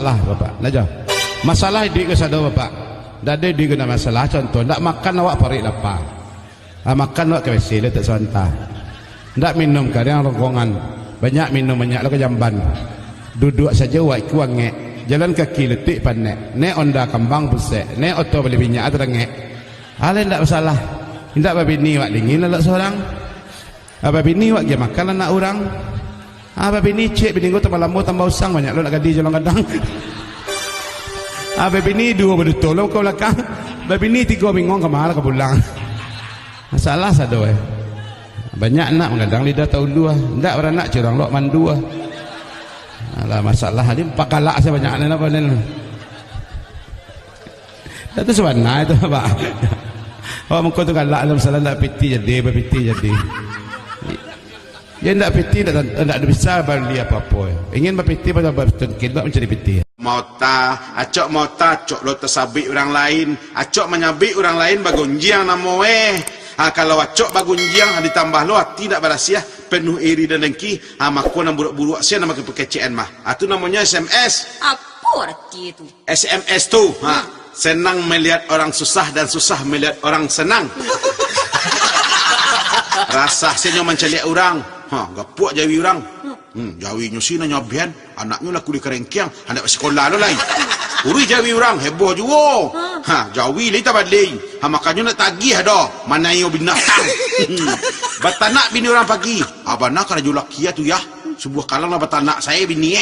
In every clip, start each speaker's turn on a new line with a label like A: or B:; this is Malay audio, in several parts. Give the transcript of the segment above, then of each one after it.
A: Masalah bapak, naja. Masalah di ke sada bapak. Dade di kena masalah contoh, ndak makan awak parik lapar. Makan awak kewesi le tak santa. Ndak minum kadang rongkongan. Banyak minum banyak lo ke jamban. Duduk saja awak kuang ngek. Jalan kaki letik panek. Ne onda kambang pusek. Ne oto beli minyak atau ngek. Ale ndak masalah. Ndak babini wak dingin lah seorang. Babini wak dia makan anak orang. Babini cek bini gua tambah lambu tambah usang banyak lo nak gadi jalan kadang. Babini dua berdua lo kau belakang. Babini tiga bingung kemana ke pulang. Masalah sado banyak anak mengadang lidah tahu dua. Ndak beranak curang lo mandua. Alah masalah ni pakalak saya banyak anak apa ni. Itu sebenarnya itu pak. Oh muka tu kalak dalam salah ndak piti jadi berpiti jadi. Ya ndak piti ndak bisa beli apa-apa. Ingin berpiti pada bertengkit buat mencari piti. Acok acok lo tersabik orang lain, acok menyabik orang lain bagunjiang namo kalau acok bagunjiang ditambah lo tidak berasiah penuh iri dan dengki maku nak buruk-buruk sia nama kepekecian mah. Itu namanya SMS.
B: Apa arti itu?
A: SMS tu senang melihat orang susah dan susah melihat orang senang. Rasa senyum menceliak orang. Gapuk jawi orang. Jawi nyusi na nyabian, anaknya laku di kerengkiang, anak sekolah lo lain. Uri jawi orang heboh juga. Jawi li tak badai. Makanya nak tagih dah. Mana yo binatang. Batanak bini orang pagi. Abana kana julak kia tu ya. Sebuah kalang lah batanak saya bini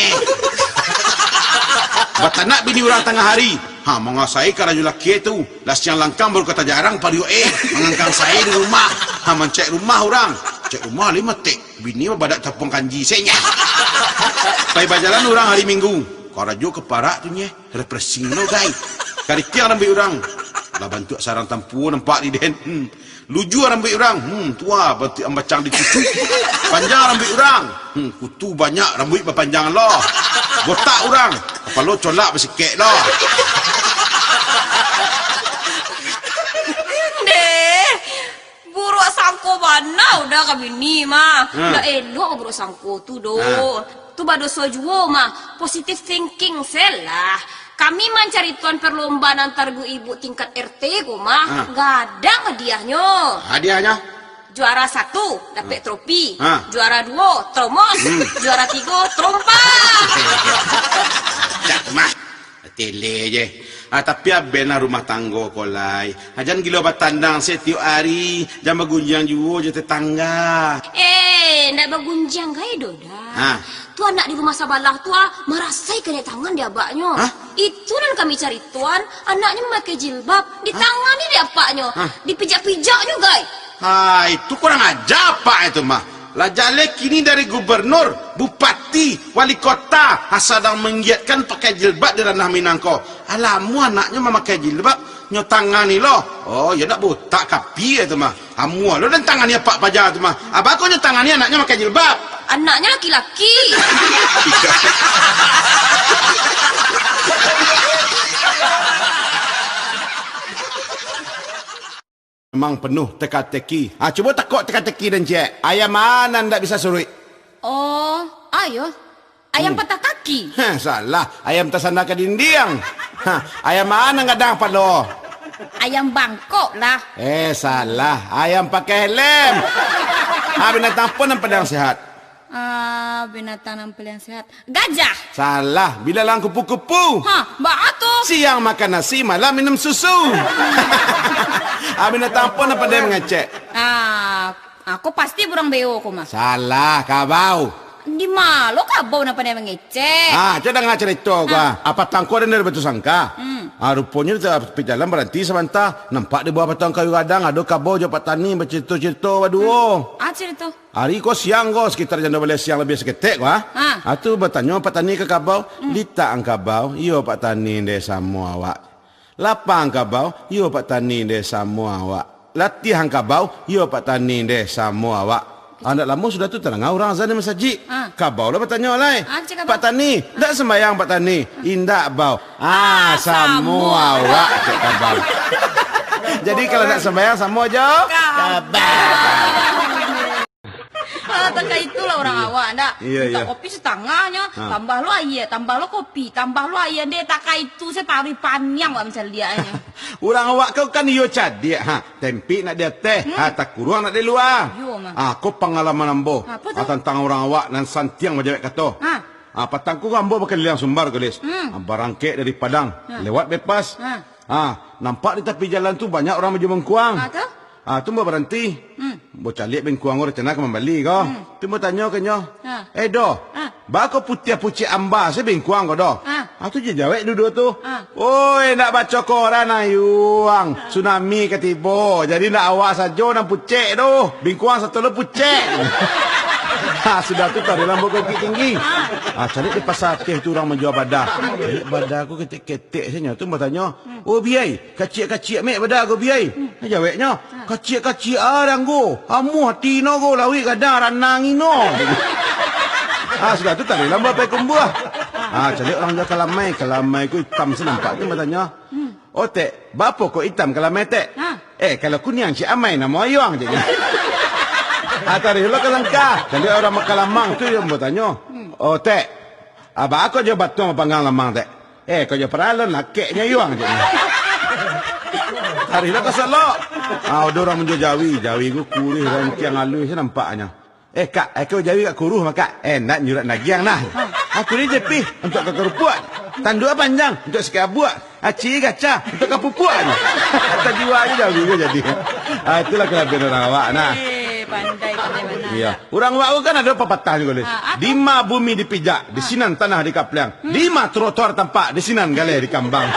A: Batanak bini orang tengah hari. Mengasai kana julak kia tu. Las yang langkang baru kata jarang pada mengangkang saya di rumah. Mencek rumah orang. Cek rumah 5 tek. Bini badak tapung kanji saya. Pai berjalan orang hari Minggu. Karajo keparak tu nye. Repressing lo guys. Karikiang rambai orang. Lah bantu sarang tampu nampak di den. Luju rambai orang. Tua bantu ambacang di cucu. Panjang rambai orang. Kutu banyak rambut berpanjang lo. Botak orang. Kepala colak bersikit lo.
B: Buruk sangko mana udah kami ni mah. Dah elok buruk sangko tu do. Tu badoso juo mah. Positive thinking selah. Kami mencari tuan perlombaan antar ibu tingkat RT ko mah. Gadang hadiahnya.
A: Hadiahnya?
B: Juara 1 dapat trofi. Juara 2 tromos. Juara 3 trompa.
A: Cak mah. Tele je. Tapi abena rumah tangga kolai. Jangan gila batandang setiap hari. Jangan bergunjang juga je tetangga.
B: Ndak bergunjang gaya doda. Tu anak di rumah sabalah tu merasai kena tangan dia abaknya. Itu dan kami cari tuan, anaknya memakai jilbab, di tangan dia apaknya. Dipijak-pijak juga.
A: Itu kurang ajar apa itu mah. Lah jale kini dari gubernur, bupati, wali kota sedang menggiatkan pakai jilbab di ranah Minangkau. Alamu anaknya memakai jilbab, nyotangani lo. Oh, ya nak botak kapi itu mah. Amu lo dan tangani apa paja itu mah. Apa kau nyotangani anaknya pakai jilbab?
B: Anaknya laki-laki.
A: Memang penuh teka-teki. Cuba takut teka-teki dan cek. Ayam mana ndak bisa surut?
B: Oh, ayo. Ayam patah kaki.
A: Salah. Ayam tersandar ke dinding. Ayam mana ngadang palo?
B: Ayam bangkok lah.
A: Salah. Ayam pakai helm. Binatang pun yang pedang sehat.
B: Binatang nampil yang sehat. Gajah.
A: Salah. Bila lang kupu-kupu.
B: Batu.
A: Siang makan nasi, malam minum susu. Binatang pun apa dia mengecek?
B: Aku pasti burung beo aku mah.
A: Salah, kabau.
B: Di malo kabau napa dia mengecek?
A: Coba dengar cerita gua. Apa tangko ada batu sangka? Rupanya di jalan berhenti sebentar. Nampak di bawah batang kayu gadang ada kabau je petani bercerita-cerita baduo.
B: Cerita.
A: Hari ko siang ko sekitar jam 12 siang lebih seketik gua. Atu bertanya petani ke kabau, "Lita ang kabau?" "Iyo Pak Tani desa awak." "Lapang kabau?" "Iyo Pak Tani desa awak." "Latihan kabau?" "Iyo Pak Tani desa awak." Anak lama sudah tu terang orang azan di masjid. Kabau lah bertanya oleh. "Pak Tani, tak sembahyang Pak Tani?" "Indak bau." Semua awak cek kabau. Jadi kalau nak sembahyang sama aja kabau.
B: tak itulah orang awak ndak.
A: Iya,
B: Minta
A: iya.
B: kopi setengahnya, tambah lo air, tambah lo kopi, tambah lo air. Dia tak itu saya taruh panjang wak misal dia.
A: Orang awak kau kan iyo cadik tempi nak dia teh, tak kurang nak dia luar.
B: Yo, mah.
A: Aku pengalaman ambo
B: Apa tu?
A: tentang orang awak nan santiang majawek kata. Patangku ambo pakai liang sumbar guys. Barangke dari Padang, lewat bebas. Nampak di tepi jalan tu banyak orang maju mengkuang. Tu mbak berhenti. Mbak calik bengkuang orang cina kembali kau. Tu mbak tanya ke nyo. Do, bako putih-putih amba saya bengkuang kau do. Tu je jawab duduk tu. Oi, nak baca koran ayuang. Tsunami ketibo. Jadi nak awak saja nak pucek tu. Bengkuang satu le pucek. Sudah tu tarik lampu kopi tinggi. Cari di pasar teh tu orang menjual badak. Badak aku ketik-ketik saja. Tu mbak tanya, oh biai, kacik-kacik mek badak aku biai. Jawabnya, kacik-kacik orang go. Amu hati no go lawi kadang ranang ino. Sudah tu tarik lampu pakai kumbuah. Cari orang jual kalamai ku hitam senampak. Tu mbak tanya, oh tek, bapa kau hitam kalamai tek? Kalau kuning si amai nama ayuang je. Tarik lo ke langkah. Jadi orang Makalamang tu yang bertanya, oh tek, abah aku je batu panggang lamang tek. Kau je peralon nakeknya yuang je. Tarik lo ke selok. Ada orang menjual jawi ku kurih rangkiang halus nampaknya. Kak, kau jawi kat kuruh maka. Nak nyurat nagiang nah. Aku ni jepi untuk kau kerupuan. Tanduk panjang untuk sekian buat. Cik kaca untuk kau pupuan. Tak jual je jawi ku jadi. Itulah kelebihan orang awak nah.
B: Pandai mana.
A: Iya. Orang awak kan ada pepatah juga, Dima bumi dipijak, di sinan tanah di kaplang. Dima trotoar tampak, di sinan galeh di kambang.